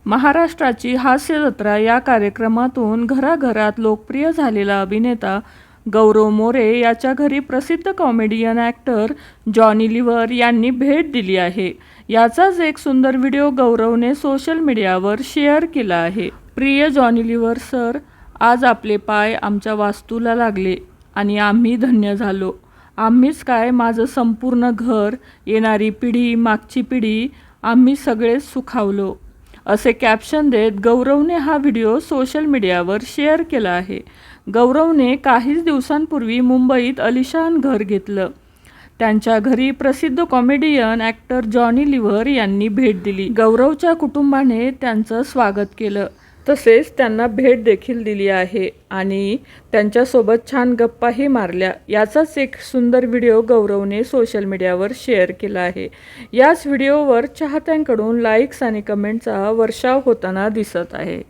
महाराष्ट्राची हास्य जत्रा या कार्यक्रमातून घराघरात लोकप्रिय झालेला अभिनेता गौरव मोरे याच्या घरी प्रसिद्ध कॉमेडियन ॲक्टर जॉनी लिव्हर यांनी भेट दिली आहे। याचाच एक सुंदर व्हिडिओ गौरवने सोशल मीडियावर शेअर केला आहे। प्रिय जॉनी लिव्हर सर, आज आपले पाय आमच्या वास्तूला लागले आणि आम्ही धन्य झालो। आम्हीच काय, माझं संपूर्ण घर, येणारी पिढी, मागची पिढी, आम्ही सगळेच सुखावलो, असे कॅप्शन देत गौरवने हा व्हिडिओ सोशल मीडियावर शेअर केला आहे। गौरवने काहीच दिवसांपूर्वी मुंबईत अलिशान घर घेतलं। त्यांच्या घरी प्रसिद्ध कॉमेडियन ॲक्टर जॉनी लिव्हर यांनी भेट दिली। गौरवच्या कुटुंबाने त्यांचं स्वागत केलं, तसेच त्यांना भेट देखील दिली आहे आणि त्यांच्यासोबत छान गप्पाही मारल्या। याचाच एक सुंदर व्हिडिओ गौरवने सोशल मीडियावर शेअर केला आहे। याच व्हिडिओवर चाहत्यांकडून लाईक्स आणि कमेंटचा वर्षाव होताना दिसत आहे।